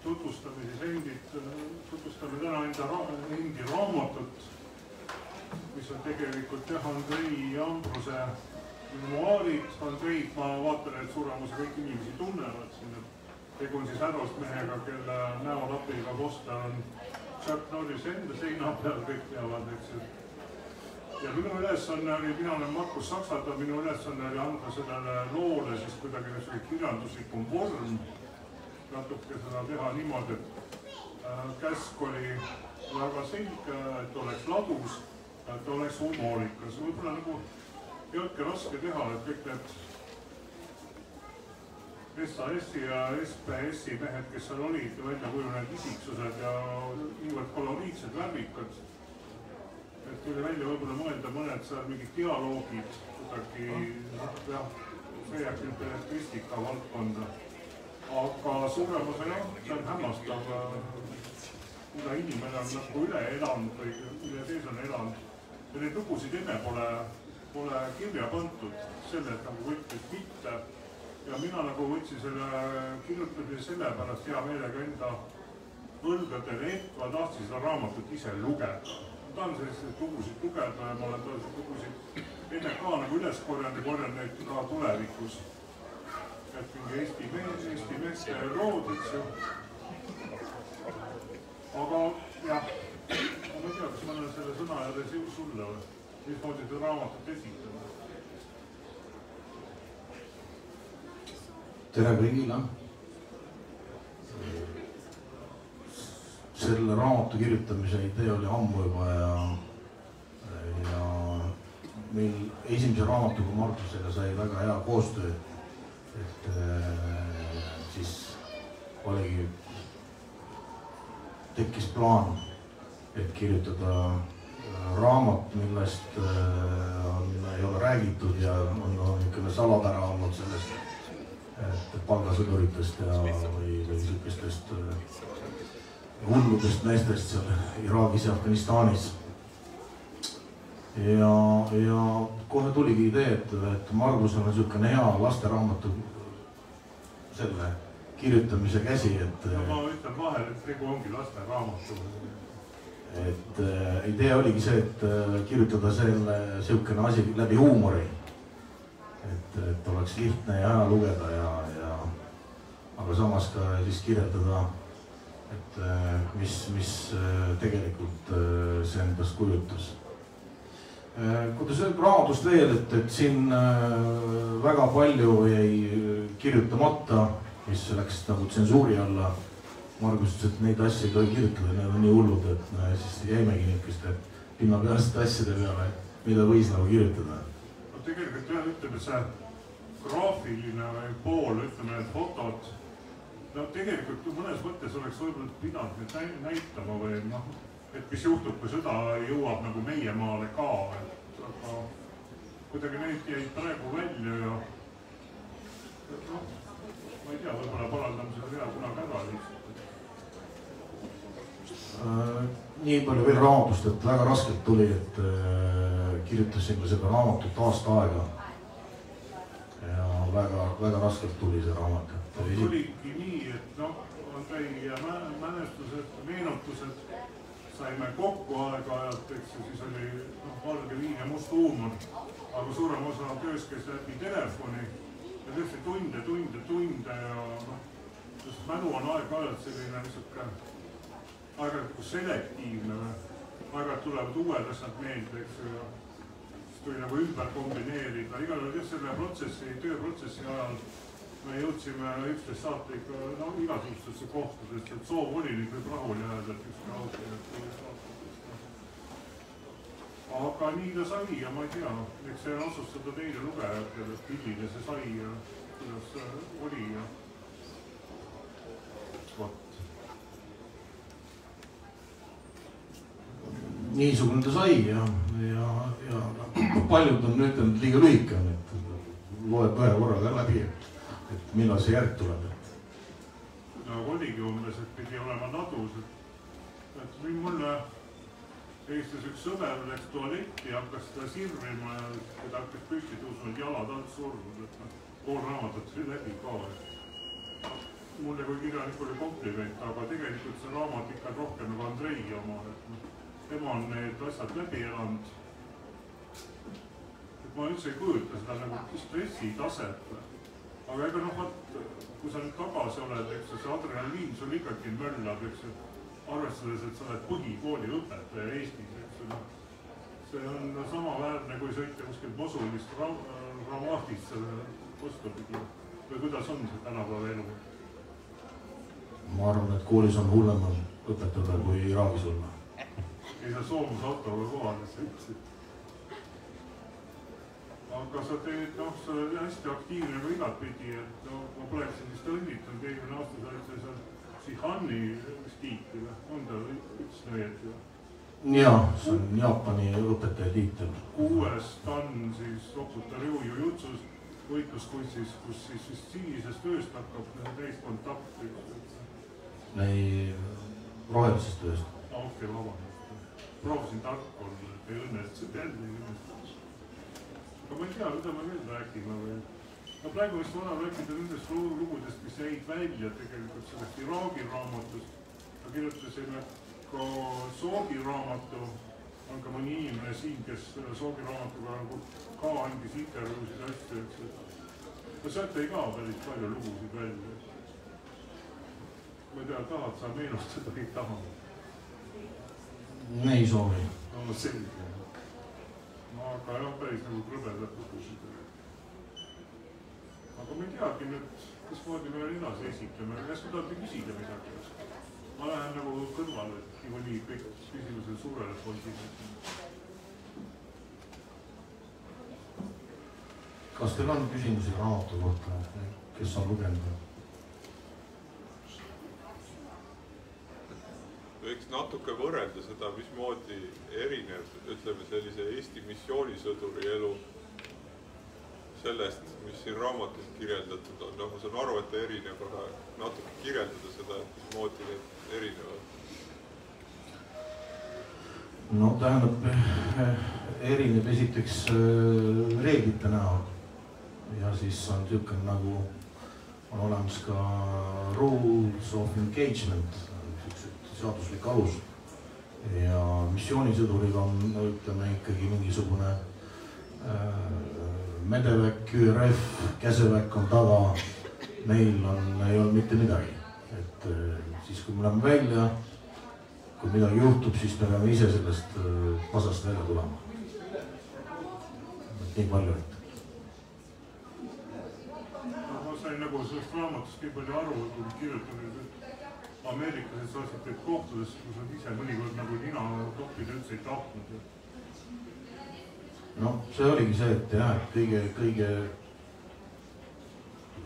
tutvustame täna endi raamatut, mis on tegelikult Andrei Ambruse memuaarid. Andreid ma vaatan, et suurem osa kõik inimesi tunnevad siin. Tegu on siis härrasmehega, kelle näolapiga poster on Chuck Norris enda seina peal, kõik teavad, eks. Ja minu ülesanne oli, mina olen Markus Saksata, minu ülesanne oli anda sellele loole siis kuidagi kirjanduslikum vorm. Natuke seda teha niimoodi, et käsk oli väga selge, et oleks ladus, et oleks humoorikas. Võib-olla nagu ei olnudki raske teha, et kõik need SAS-i ja SPS-i mehed, kes seal olid, välja kujunenud isiksused ja niivõrd koloriitsed värvikad. Et tuli välja võib-olla mõelda mõned seal mingid dialoogid, kuidagi, jah, see jääb nüüd belletristika valdkonda. Aga suurem osa jah, see on hämmastav, mida inimene on nagu üle elanud või üle sees on elanud. Ja neid lugusid enne pole kirja pandud, sellest nagu võttis mitte. Ja mina nagu võtsin selle kirjutamise sellepärast hea meelega enda võlgadele ette, ma tahtsin seda raamatut ise lugeda. Ma tahan selliseid lugusid lugeda ja ma olen selliseid lugusid enne ka nagu üles korjanud neid ka tulevikus. Et mingi Eesti meeste lood, eks ju. Aga jah, ma ei tea, kas ma olen selle sõna jälle sulle või? Mismoodi seda raamatut esitama? Tere kõigile. Selle raamatu kirjutamise idee oli ammu juba ja meil esimese raamatuga Markusega sai väga hea koostöö. Et siis oligi, tekkis plaan, et kirjutada raamat, millest ei ole räägitud ja on niisugune salapära olnud sellest palgasõduritest või niisugustest hulludest meestest seal Iraagis ja Afganistanis. Ja kohe tuligi idee, et Margus on niisugune hea lasteraamatu selle kirjutamise käsi, et ma ütlen vahel, et tegu ongi lasteraamatu. Et idee oligi see, et kirjutada selle niisugune asi läbi huumori. Et oleks lihtne ja hea lugeda aga samas ka siis kirjeldada, et mis tegelikult see endast kujutas. Kuidas raamatust veel, et siin väga palju jäi kirjutamata, mis läks nagu tsensuuri alla. Margus ütles, et neid asju ei tohi kirjutada, need on nii hullud, et siis jäimegi niisuguste pinnapealsete asjade peale, mida võis nagu kirjutada. Tegelikult jah, ütleme see graafiline pool, ütleme need fotod, no tegelikult mõnes mõttes oleks võib-olla pidanud need näitama või noh, et mis juhtub, kui sõda jõuab nagu meie maale ka, aga kuidagi neid jäid praegu välja ja noh, ma ei tea, võib-olla paraldame seda vea kunagi ära lihtsalt. Nii palju veel raamatust, et väga raskelt tuli, et kirjutasin seda raamatut aasta aega ja väga raskelt tuli see raamat. Tuligi nii, et noh, Andrei mälestused, meenutused saime kokku aeg-ajalt, eks ju, siis oli valge viin ja must huumor, aga suurem osa töös käis läbi telefoni ja tõesti tunde ja noh, sest mälu on aeg-ajalt selline niisugune aeg-ajalt selektiivne või aeg-ajalt tulevad uued asjad meelde, eks ju, ja siis tuli nagu ümber kombineerida. Igal juhul selle tööprotsessi ajal me jõudsime üksteist saate ikka igasugustesse kohtadesse, et soov oli nüüd võib rahul jääda, et ükski auto ja aga nii ta sai ja ma ei tea, eks see on otsustada teile lugejatele, et milline see sai ja kuidas oli ja vot. Niisugune ta sai ja paljud on ütelnud liiga lühike, et loeb ühe korraga läbi, et millal see järg tuleb. No oligi umbes, et pidi olema nadus, et mulle Eestis üks sõber läks tualetti ja hakkas seda sirvima ja ta hakkas püsti tõusnud jalad alt surnud, et pool raamatut läbi ka. mulle kui kirjanikule kompliment, aga tegelikult see raamat ikka rohkem nagu Andrei oma, et tema on need asjad läbi elanud. Et ma üldse ei kujuta seda nagu stressi taset, aga ega noh, kui sa nüüd tagasi oled, eks see adrenaliin sul ikkagi möllab, eks arvestades, et sa oled põhikooli õpetaja Eestis, eks noh. See on samaväärne, kui sõita kuskilt Mosulist Ramatist selle vastupidi. Või kuidas on see tänapäeva elu? Ma arvan, et koolis on hullem õpetada kui Iraagis olla. Ei saa Soomus autoga kohadesse ütlesid. Aga sa teed, noh, sa oled hästi aktiivne nagu igatpidi, et ma poleksin vist õnnitanud, eelmine aasta sa olid seal Shihanni stiiti või? On ta ütlesin õieti või? Jaa, see on Jaapani õpetaja tiitel. 6. Dan siis Rokuta Ryu Jujutsus võitluskunsis, kus siis vist sinisest ööst hakkab täiskontakt. Ei, rohelisest ööst. Okei, vabandust. Proovisin tark olla, et ei õnnestus jälle õnnestus. Aga ma ei tea, mida ma veel räägima või. No praegu vist vana rääkida nendest lugudest, mis jäid välja tegelikult sellest Iraagi raamatust. Ma kirjutasime ka Soogi raamatu, on ka mõni inimene siin, kes Soogi raamatuga ka andis intervjuusid asju, eks. No sealt ei ka päris palju lugusid välja. Ma ei tea, tahad sa meenustada kõik taha? Ei soovi. No selge. Aga jah, päris nagu krõbedad lugusid. Aga ma ei teagi nüüd, kas moodi me veel edasi esitleme. Kas me tahate küsida midagi? Ma lähen nagu kõrvale, et nii kõik küsimused suurele poisile. Kas teil on küsimusi raamatu kohta, kes on lugenud? Võiks natuke võrrelda seda, mismoodi erinev, ütleme sellise Eesti missioonisõduri elu sellest, mis siin raamatus kirjeldatud on. No, ma saan aru, et erinev, aga natuke kirjeldada seda, mismoodi need erinevad. No tähendab, erineb esiteks reeglite näol ja siis on niisugune nagu on olemas ka rules of engagement, seaduslik alus ja missioonisõduriga on, ütleme, ikkagi mingisugune medeväk, ÜRF, käseväk on taga, meil ei olnud mitte midagi. Et siis, kui me läheme välja, kui midagi juhtub, siis me peame ise sellest pasast välja tulema. Nii palju, et. Ma sain nagu sellest raamatust nii palju aru, kui kirjutanud, et ameeriklased saaksid teid kohtadesse, kus nad ise mõnikord nagu nina toppida üldse ei tahtnud. No see oligi see, et jah, et kõige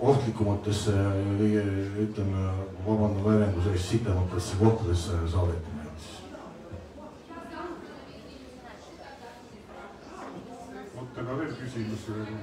ohtlikumatesse ja kõige, ütleme, vabandan väljenduse eest sitematesse kohtadesse saadeti meid. Võtta ka veel küsimusi veel.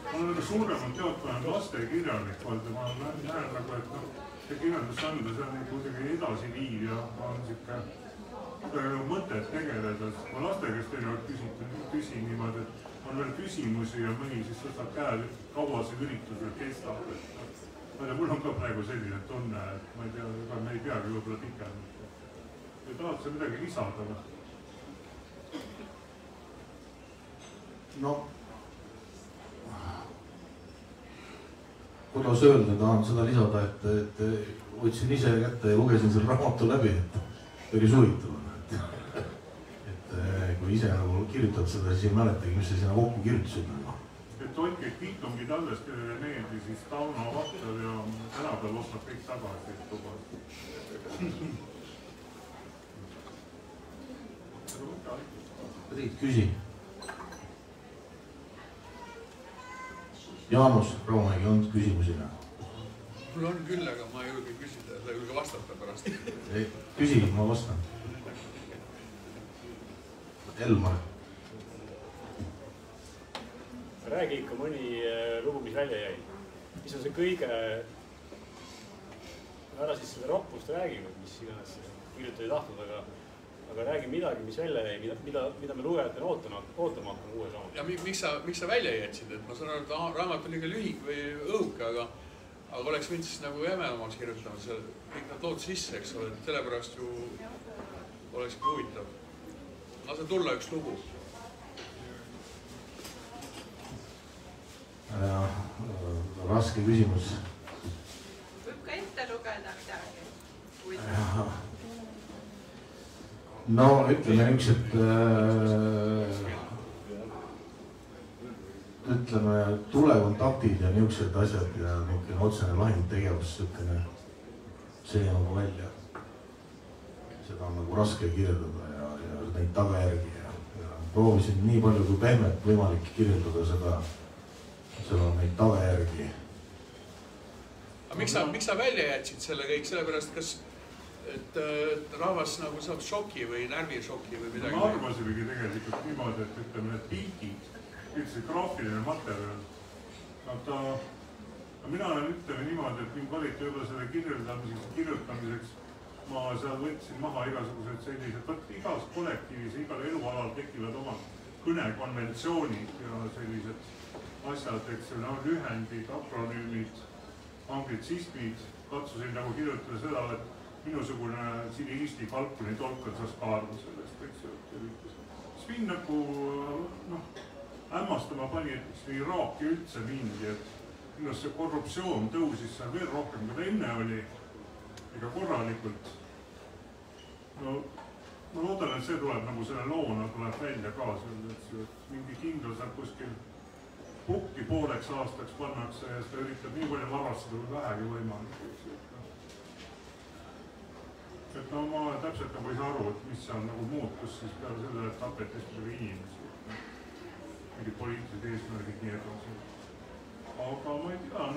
Ma olen suuremalt teadpõenud lastekirjanik, valda ma näen nagu, et see kirjandusanda, see on kuidagi edasi viiv ja on siuke mõtet tegeleda. Ma laste käest küsin niimoodi, et on veel küsimusi ja mõni siis tõstab käe, kaua see üritus veel kestab. Ma ei tea, mul on ka praegu selline tunne, et ma ei tea, ega me ei peagi võib-olla pikemalt. Ja tahad sa midagi lisada? No, kuidas öelda, tahan seda lisada, et võtsin ise kätte ja lugesin selle raamatu läbi, et päris huvitav on. Et kui ise nagu kirjutad seda, siis ei mäletagi, mis sa sinna kokku kirjutasid. Et hoidke kiitungid alles, kellele meeldi, siis Tauno Vakter ja tänapäeval ostab kõik tagasi. Küsi. Jaanus Roomägi, on küsimusi? Mul on küll, aga ma ei julge küsida, sa ei julge vastata pärast. Küsi, ma vastan. Elmar. Räägi ikka mõni lugu, mis välja jäi. Mis on see kõige, ära siis seda roppust räägi, mis iganes kirjutada ei tahtnud, aga aga räägi midagi, mis välja jäi, mida me lugejatena ootama hakkame uue saama. Ja miks sa välja jätsid, et ma saan aru, et raamat on liiga lühik või õhuke, aga oleks võinud siis nagu jämedamaks kirjutama kõik need lood sisse, eks ole, et sellepärast ju olekski huvitav. Lase tulla üks lugu. Raske küsimus. Võib ka ette lugeda midagi. No ütleme üks, et ütleme tulekontaktid ja niisugused asjad ja niisugune otsene lahingutegevus, see nagu välja. Seda on nagu raske kirjeldada ja neid tagajärgi ja proovisin nii palju kui pehmet võimalik kirjeldada seda neid tagajärgi. Aga miks sa välja jätsid selle kõik, sellepärast et rahvas nagu saab šoki või närvišoki või midagi? Ma arvasimegi tegelikult niimoodi, et ütleme need pildid, üldse graafiline materjal. Mina olen ütleme niimoodi, et mind valiti juba selle kirjutamiseks. Ma seal võtsin maha igasugused sellised, igas kollektiivis, igal elualal tekivad oma kõnekonventsioonid ja sellised asjad, eks lühendid, akronüümid, anglitsismid. Katsusin nagu kirjutada seda, et minusugune tsivilisti kalkuni tolkan saaks kaarda sellest, eks ju. Siis mind nagu hämmastama pani, et Iraaki üldse mindi, et minust see korruptsioon tõusis seal veel rohkem, kui ta enne oli. Ega korralikult. No ma loodan, et see tuleb nagu selle loona tuleb välja ka selle, et mingi kindel saab kuskil pukki pooleks aastaks pannakse ja seda üritab nii palju varastada kui vähegi võimalik. Et no ma täpselt nagu ei saa aru, et mis seal nagu muutus siis peale selle, et tapetis midagi inimesi. Mingid poliitilised eesmärgid nii edasi. Aga ma ei tea,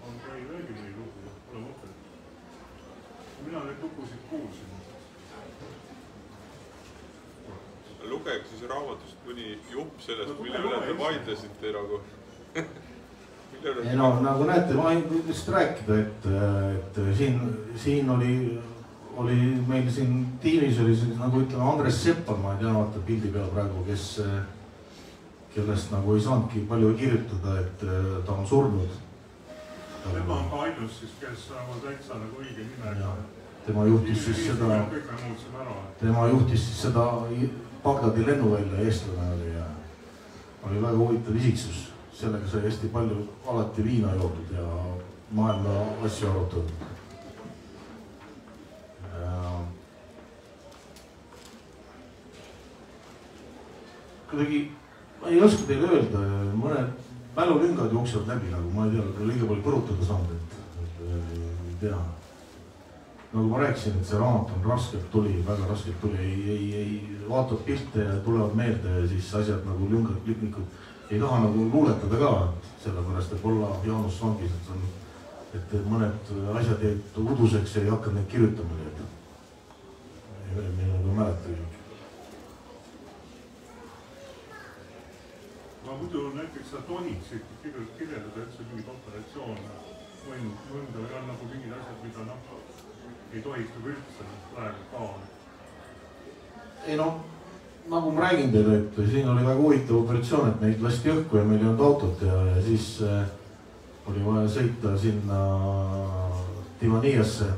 on ka ei räägi neid lugu, pole mõtet. Mina neid lugusid kuulsin. Lugege siis raamatust mõni jupp sellest, mille üle te vaidlesite nagu. No nagu näete, ma ei just rääkida, et siin oli meil siin tiimis oli nagu ütleme Andres Seppan, ma ei tea, vaata pildi peal praegu, kellest nagu ei saanudki palju kirjutada, et ta on surnud. Tema on ka ainus siis, kes nagu täitsa nagu õige nimega. Tema juhtis seda Bagdadi lennuvälja eestlane oli ja oli väga huvitav isiksus. Sellega sai hästi palju alati viina joodud ja maailma asju arutatud. Kuidagi, ma ei oska teile öelda, mõned mälulüngad jooksevad läbi, nagu ma ei tea, liiga palju põrutada saanud, et ei tea. Nagu ma rääkisin, et see raamat on raskelt tuli, väga raskelt tuli, ei vaatad pilte ja tulevad meelde ja siis asjad nagu lüngad, lüknikud ei taha nagu luuletada ka, sellepärast et olla Jaanus vangis, et mõned asjad jäid uduseks ja ei hakka neid kirjutama. Meil nagu mäletagi. Ma muidu näiteks sa tohiksid kirjeldada, et see mingid operatsioone mõnda või on nagu mingid asjad, mida ei tohiks nagu üldse praegu ka. Ei no, nagu ma räägin teile, et siin oli väga huvitav operatsioon, et meid lasti õhku ja meil ei olnud autot ja siis oli vaja sõita sinna Timaniasse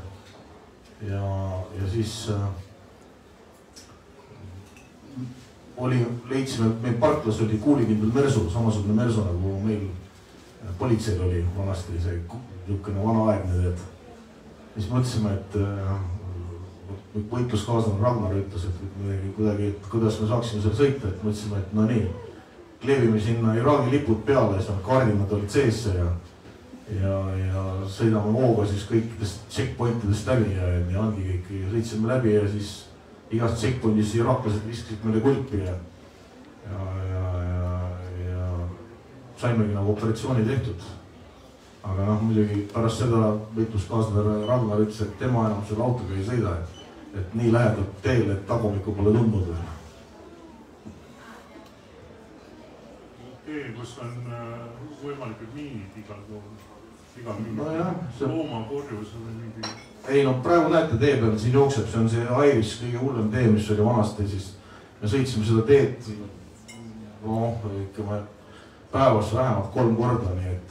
ja siis leidsime, et meil parklas oli kuulikindel mersu, samasugune mersu nagu meil politseil oli vanasti see niisugune vanaaegne teed. Siis mõtlesime, et võitluskaaslane Ragnar ütles, et kuidagi, kuidas me saaksime seal sõita, et mõtlesime, et no nii, kleebime sinna Iraagi lipud peale, seal kaardimad olid seesse ja sõidame hooga siis kõikidest checkpointidest läbi ja ongi kõik, sõitsime läbi ja siis igast checkpointis iraaklased viskasid meile kulpi ja saimegi nagu operatsiooni tehtud. Aga muidugi pärast seda võitluskaaslane Ragnar ütles, et tema enam selle autoga ei sõida, et nii lähedalt teele, et tagumikku pole tundnud. Teel, kus on võimalikud miinid igal pool. igal mingi loomakorjus või mingi. Ei no praegu näete tee peal siin jookseb, see on see Airis kõige hullem tee, mis oli vanasti, siis me sõitsime seda teed ikka päevas vähemalt 3 korda, nii et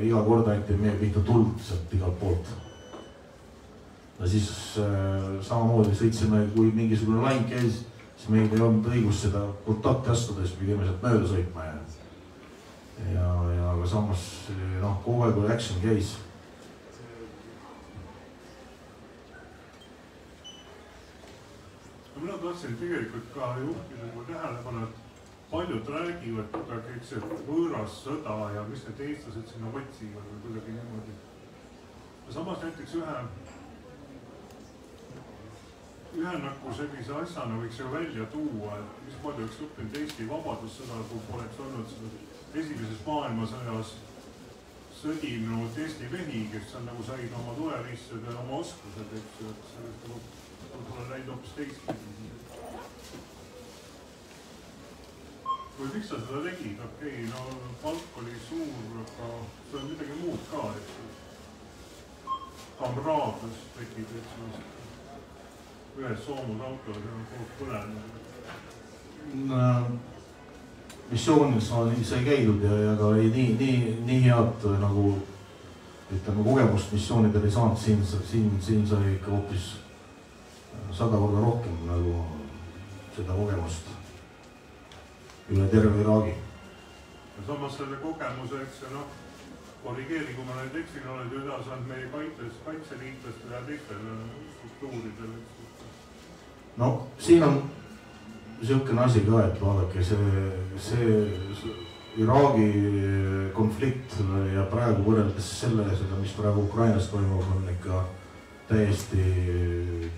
iga kord anti meie pihta tuld sealt igalt poolt. Ja siis samamoodi sõitsime, kui mingisugune lain käis, siis meil ei olnud õigus seda kontakti astuda, siis pidime sealt mööda sõitma ja aga samas kogu aeg oli action käis. Mina tahtsin tegelikult ka juhtida tähelepanu, et paljud räägivad kuidagi, eks see võõras sõda ja mis need eestlased sinna võtsivad või kuidagi niimoodi. Samas näiteks ühe nagu sellise asjana võiks ju välja tuua, et mis palju oleks õppinud Eesti vabadussõda, kui poleks olnud esimeses maailmasõjas sõdinud Eesti mehi, kes on nagu said oma tuleriistused ja oma oskused, eks ju, et sellest võib-olla läinud hoopis teistpidi. Või miks sa seda tegid? Okei, palk oli suur, aga see on midagi muud ka, eks ju. Kamraadus tekib, eks ju. Ühes soomusautos on koos põlenud. Missioonides sai käidud ja ka nii head nagu ütleme kogemust missioonidel ei saanud, siin sai ikka hoopis 100 korda rohkem nagu seda kogemust üle terve Iraagi. Ja samas selle kogemuse, eks see korrigeeri, kui ma need eksin, oled ju edasi olnud meie kaitseliitlastel ja teistel struktuuridel. No siin on niisugune asi ka, et vaadake see Iraagi konflikt ja praegu võrreldes seda, mis praegu Ukrainas toimub, on ikka täiesti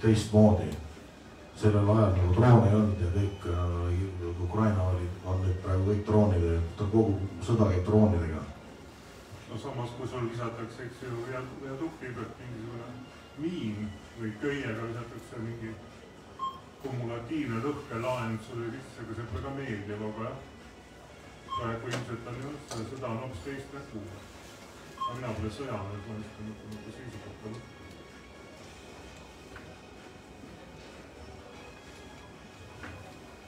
teistmoodi. Sellel ajal nagu droone ei olnud ja kõik Ukraina on nüüd praegu kõik droonide, kogu sõda käib droonidega. No samas, kui sul visatakse, eks ju, ja tukliibelt mingisugune miin või köiega visatakse mingi kumulatiivne lõhkelaen, sul ei lihtsaga see pole ka meeldiv, aga jah. Praegu ilmselt on just, sõda on hoopis teist nägu. Mina pole sõjane, et ma just nagu seisukohta võtta.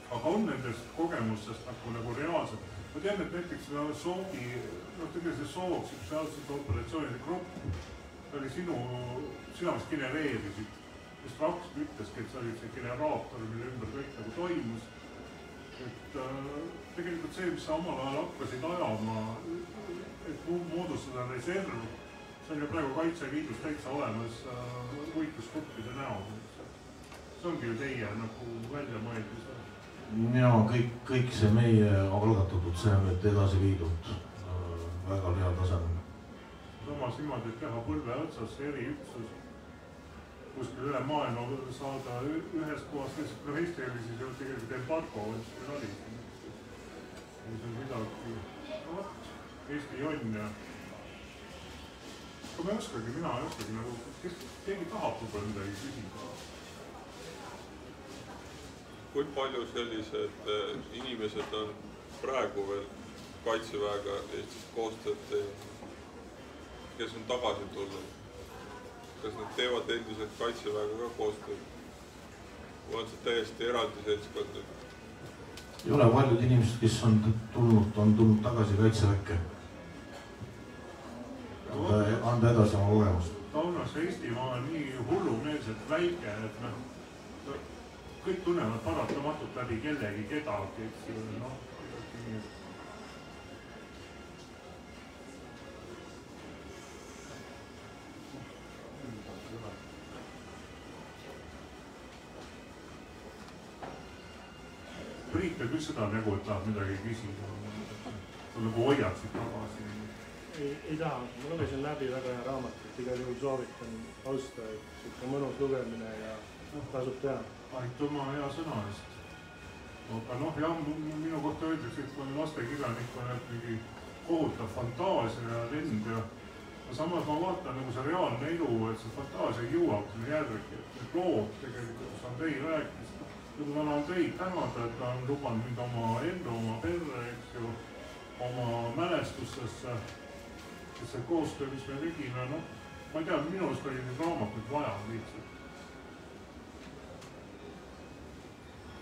Aga on nendest kogemustest nagu reaalselt. Ma tean, et näiteks Soogi, tegelikult see Soog, sealsete operatsioonide grupp, ta oli sina vist genereerisid. Just Raks ütleski, et sa olid see generaator, mille ümber kõik nagu toimus. Et tegelikult see, mis sa omal ajal hakkasid ajama, et moodustada reserv, see on ju praegu Kaitseliidus täitsa olemas võitlusgruppide näol. See ongi ju teie nagu välja mõeldus. Ja kõik see meie algatatud, see on nüüd edasi viidud väga hea tasemel. Samas niimoodi, et teha põlve otsas eriüksus, kuskil üle maailma saada ühest kohast, Eesti oli siis ju tegelikult embargo, mis oli. See on midagi, Eesti jonn ja. Aga ma ei oskagi, mina ei oskagi nagu, keegi tahab võib-olla midagi küsida. Kui palju sellised inimesed on praegu veel Kaitseväega Eestis koostööd teinud, kes on tagasi tulnud? Kas nad teevad endiselt Kaitseväega ka koostööd? Või on see täiesti eraldi seltskond? Ei ole paljud inimesed, kes on tulnud tagasi Kaitseväkke. Anda edasi oma kogemust. Taunas Eestimaa on nii hullumeelselt väike, et kõik tunnevad paratamatult läbi kellegi kedagi, eks ju, nii. Priit veel küll seda nägu, et tahab midagi küsida. Sa nagu hoiad siit tagasi. Ei taha, ma lugesin läbi väga hea raamat, et igal juhul soovitan austada, et siuke mõnus lugemine ja tasub teha. Aituma hea sõna eest. Aga jah, minu kohta öeldakse, et kui on lastekirjanik, on mingi kohutav fantaasia ja lend ja samas ma vaatan nagu see reaalne elu, et see fantaasia jõuab sinna järgi, et need lood tegelikult, kus Andrei rääkis, kui ma olen Andrei tänada, et ta on lubanud mind oma ellu, oma perre, eks ju, oma mälestustesse et see koostöö, mis me tegime, noh, ma ei tea, minu arust oli neid raamatuid vaja lihtsalt.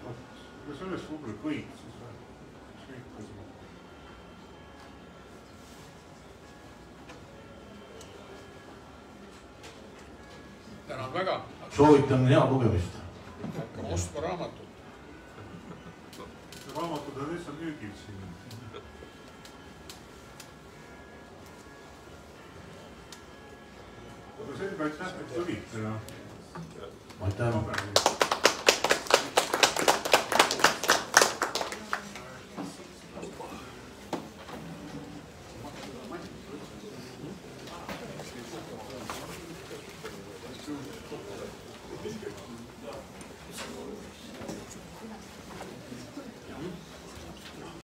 Aga sellest võib-olla kõik siis või? tänan väga. Soovitan hea lugemist. Hakkame ostma raamatut. Raamatud on lihtsalt müügid siin. Aga selge, aitäh, et tulite ja... Aitäh.